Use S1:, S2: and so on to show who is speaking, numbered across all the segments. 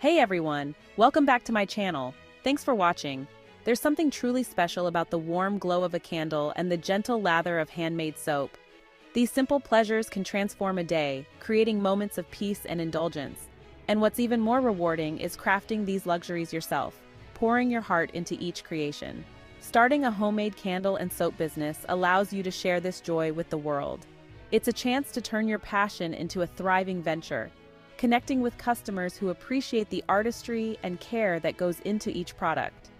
S1: Hey everyone, welcome back to my channel. Thanks for watching. There's something truly special about the warm glow of a candle and the gentle lather of handmade soap. These simple pleasures can transform a day, creating moments of peace and indulgence. And what's even more rewarding is crafting these luxuries yourself, pouring your heart into each creation. Starting a homemade candle and soap business allows you to share this joy with the world. It's a chance to turn your passion into a thriving venture, connecting with customers who appreciate the artistry and care that goes into each product.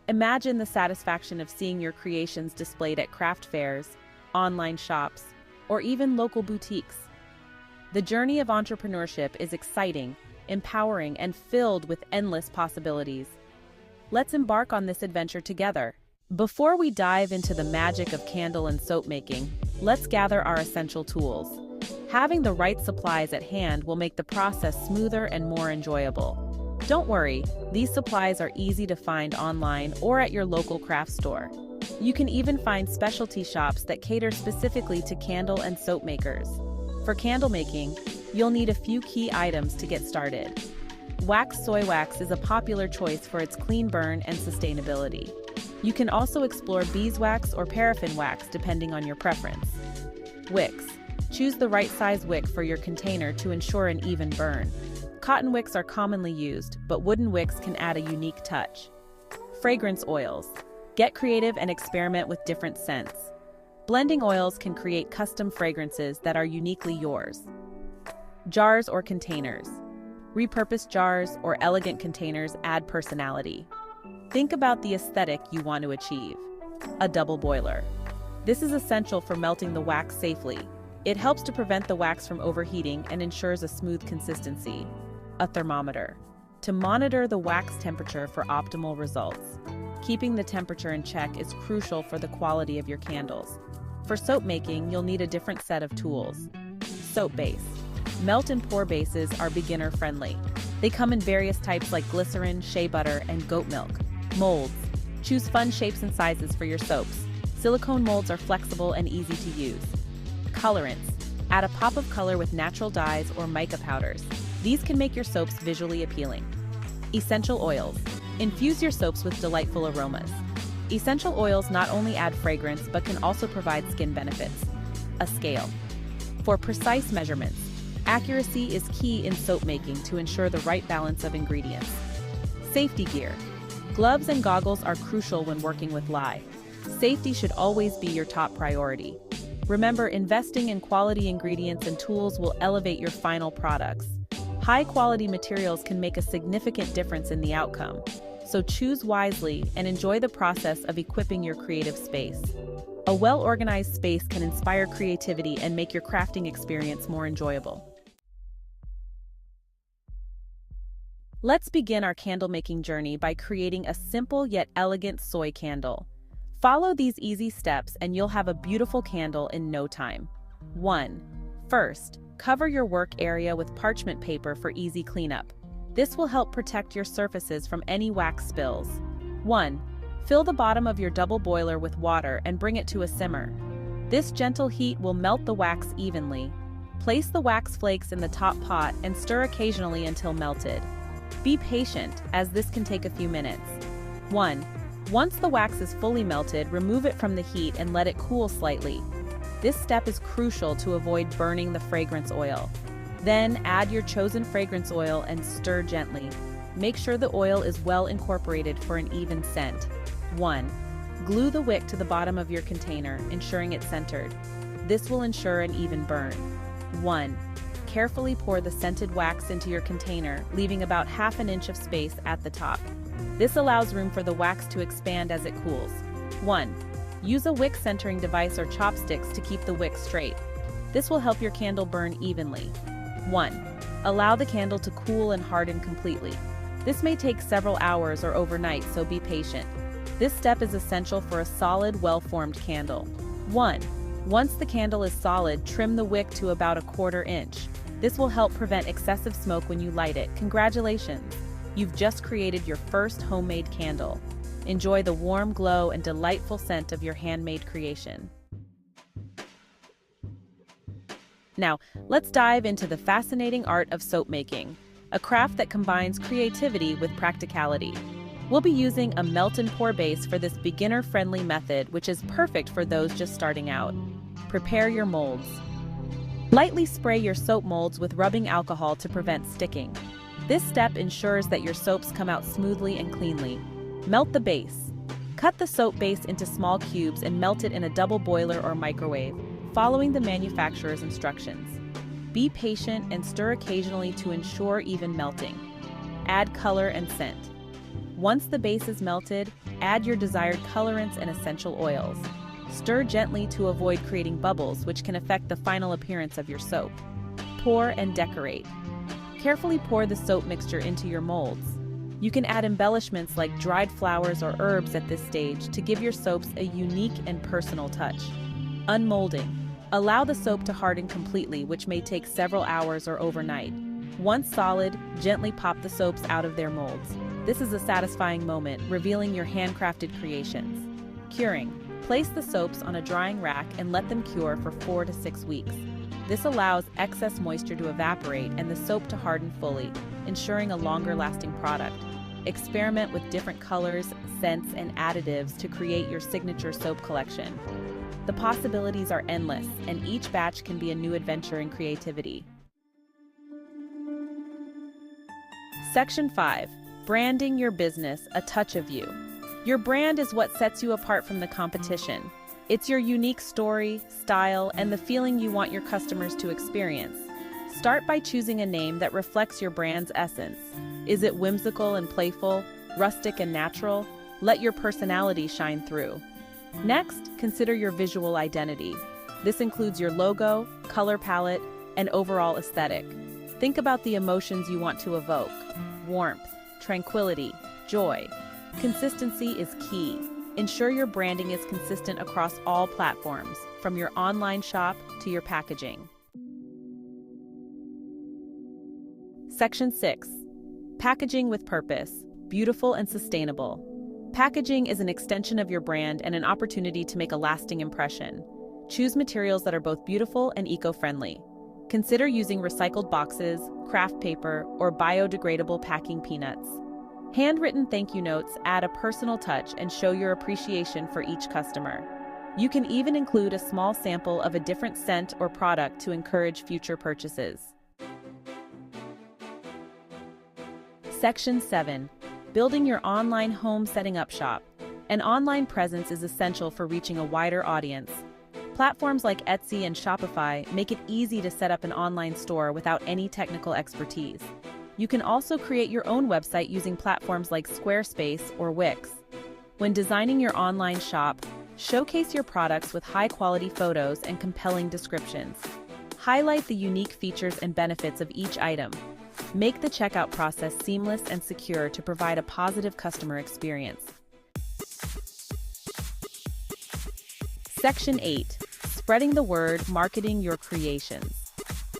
S1: Imagine the satisfaction of seeing your creations displayed at craft fairs, online shops, or even local boutiques. The journey of entrepreneurship is exciting, empowering, and filled with endless possibilities. Let's embark on this adventure together. Before we dive into the magic of candle and soap making, let's gather our essential tools. Having the right supplies at hand will make the process smoother and more enjoyable. Don't worry, these supplies are easy to find online or at your local craft store. You can even find specialty shops that cater specifically to candle and soap makers. For candle making, you'll need a few key items to get started. Wax soy wax is a popular choice for its clean burn and sustainability. You can also explore beeswax or paraffin wax depending on your preference. Wicks. Choose the right size wick for your container to ensure an even burn. Cotton wicks are commonly used, but wooden wicks can add a unique touch. Fragrance oils. Get creative and experiment with different scents. Blending oils can create custom fragrances that are uniquely yours. Jars or containers. Repurposed jars or elegant containers add personality. Think about the aesthetic you want to achieve. A double boiler. This is essential for melting the wax safely. It helps to prevent the wax from overheating and ensures a smooth consistency. A thermometer. To monitor the wax temperature for optimal results. Keeping the temperature in check is crucial for the quality of your candles. For soap making, you'll need a different set of tools. Soap base. Melt and pour bases are beginner-friendly. They come in various types like glycerin, shea butter, and goat milk. Molds. Choose fun shapes and sizes for your soaps. Silicone molds are flexible and easy to use. Colorants. Add a pop of color with natural dyes or mica powders. These can make your soaps visually appealing. Essential oils. Infuse your soaps with delightful aromas. Essential oils not only add fragrance but can also provide skin benefits. A scale. For precise measurements. Accuracy is key in soap making to ensure the right balance of ingredients. Safety gear. Gloves and goggles are crucial when working with lye. Safety should always be your top priority. Remember, investing in quality ingredients and tools will elevate your final products. High-quality materials can make a significant difference in the outcome, so choose wisely and enjoy the process of equipping your creative space. A well-organized space can inspire creativity and make your crafting experience more enjoyable. Let's begin our candle-making journey by creating a simple yet elegant soy candle. Follow these easy steps and you'll have a beautiful candle in no time. 1. First, cover your work area with parchment paper for easy cleanup. This will help protect your surfaces from any wax spills. 1. Fill the bottom of your double boiler with water and bring it to a simmer. This gentle heat will melt the wax evenly. Place the wax flakes in the top pot and stir occasionally until melted. Be patient, as this can take a few minutes. 1. Once the wax is fully melted, remove it from the heat and let it cool slightly. This step is crucial to avoid burning the fragrance oil. Then add your chosen fragrance oil and stir gently. Make sure the oil is well incorporated for an even scent. 1. Glue the wick to the bottom of your container, ensuring it's centered. This will ensure an even burn. 1. Carefully pour the scented wax into your container, leaving about half an inch of space at the top. This allows room for the wax to expand as it cools. 1. Use a wick centering device or chopsticks to keep the wick straight. This will help your candle burn evenly. 1. Allow the candle to cool and harden completely. This may take several hours or overnight, so be patient. This step is essential for a solid, well-formed candle. 1. Once the candle is solid, trim the wick to about 1/4 inch. This will help prevent excessive smoke when you light it. Congratulations! You've just created your first homemade candle. Enjoy the warm glow and delightful scent of your handmade creation. Now, let's dive into the fascinating art of soap making. a craft that combines creativity with practicality. We'll be using a melt and pour base for this beginner-friendly method, which is perfect for those just starting out. Prepare your molds. Lightly spray your soap molds with rubbing alcohol to prevent sticking. This step ensures that your soaps come out smoothly and cleanly. Melt the base. Cut the soap base into small cubes and melt it in a double boiler or microwave, following the manufacturer's instructions. Be patient and stir occasionally to ensure even melting. Add color and scent. Once the base is melted, add your desired colorants and essential oils. Stir gently to avoid creating bubbles, which can affect the final appearance of your soap. Pour and decorate. Carefully pour the soap mixture into your molds. You can add embellishments like dried flowers or herbs at this stage to give your soaps a unique and personal touch. Unmolding. Allow the soap to harden completely, which may take several hours or overnight. Once solid, gently pop the soaps out of their molds. This is a satisfying moment, revealing your handcrafted creations. Curing. Place the soaps on a drying rack and let them cure for 4 to 6 weeks. This allows excess moisture to evaporate and the soap to harden fully, ensuring a longer-lasting product. Experiment with different colors, scents, and additives to create your signature soap collection. The possibilities are endless, and each batch can be a new adventure in creativity. Section 5. Branding your business, a touch of you. Your brand is what sets you apart from the competition. It's your unique story, style, and the feeling you want your customers to experience. Start by choosing a name that reflects your brand's essence. Is it whimsical and playful, rustic and natural? Let your personality shine through. Next, consider your visual identity. This includes your logo, color palette, and overall aesthetic. Think about the emotions you want to evoke: warmth, tranquility, joy. Consistency is key. Ensure your branding is consistent across all platforms, from your online shop to your packaging. Section 6. Packaging with purpose, beautiful and sustainable. Packaging is an extension of your brand and an opportunity to make a lasting impression. Choose materials that are both beautiful and eco-friendly. Consider using recycled boxes, craft paper, or biodegradable packing peanuts. Handwritten thank you notes add a personal touch and show your appreciation for each customer. You can even include a small sample of a different scent or product to encourage future purchases. Section 7. Building your online home setting up shop. An online presence is essential for reaching a wider audience. Platforms like Etsy and Shopify make it easy to set up an online store without any technical expertise. You can also create your own website using platforms like Squarespace or Wix. When designing your online shop, showcase your products with high-quality photos and compelling descriptions. Highlight the unique features and benefits of each item. Make the checkout process seamless and secure to provide a positive customer experience. Section 8. Spreading the word, marketing your creations.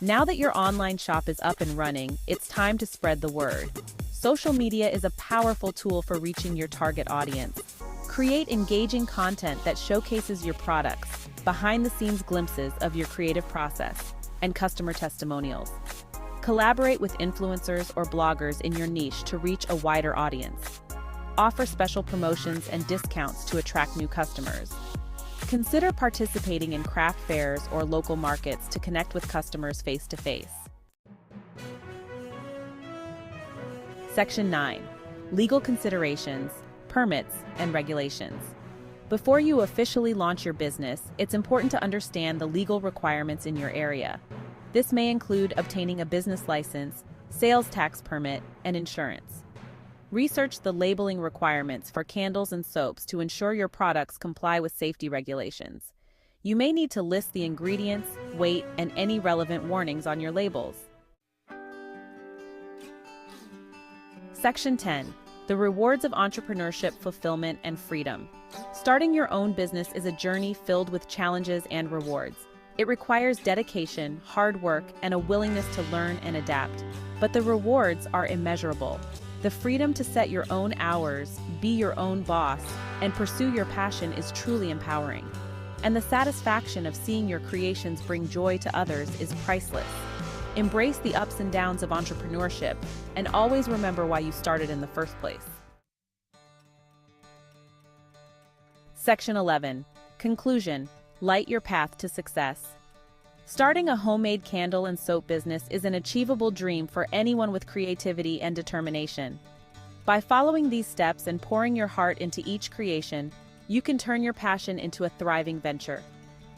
S1: Now that your online shop is up and running, it's time to spread the word. Social media is a powerful tool for reaching your target audience. Create engaging content that showcases your products, behind-the-scenes glimpses of your creative process, and customer testimonials. Collaborate with influencers or bloggers in your niche to reach a wider audience. Offer special promotions and discounts to attract new customers. Consider participating in craft fairs or local markets to connect with customers face-to-face. Section 9. Legal considerations, permits, and regulations. Before you officially launch your business, it's important to understand the legal requirements in your area. This may include obtaining a business license, sales tax permit, and insurance. Research the labeling requirements for candles and soaps to ensure your products comply with safety regulations. You may need to list the ingredients, weight, and any relevant warnings on your labels. Section 10. The rewards of entrepreneurship, fulfillment, and freedom. Starting your own business is a journey filled with challenges and rewards. It requires dedication, hard work, and a willingness to learn and adapt. But the rewards are immeasurable. The freedom to set your own hours, be your own boss, and pursue your passion is truly empowering. And the satisfaction of seeing your creations bring joy to others is priceless. Embrace the ups and downs of entrepreneurship, and always remember why you started in the first place. Section 11. Conclusion. Light your path to success. Starting a homemade candle and soap business is an achievable dream for anyone with creativity and determination. By following these steps and pouring your heart into each creation, you can turn your passion into a thriving venture.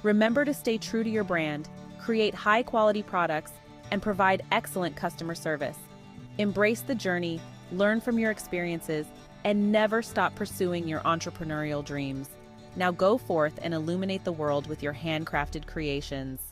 S1: Remember to stay true to your brand, create high-quality products, and provide excellent customer service. Embrace the journey, learn from your experiences, and never stop pursuing your entrepreneurial dreams. Now go forth and illuminate the world with your handcrafted creations.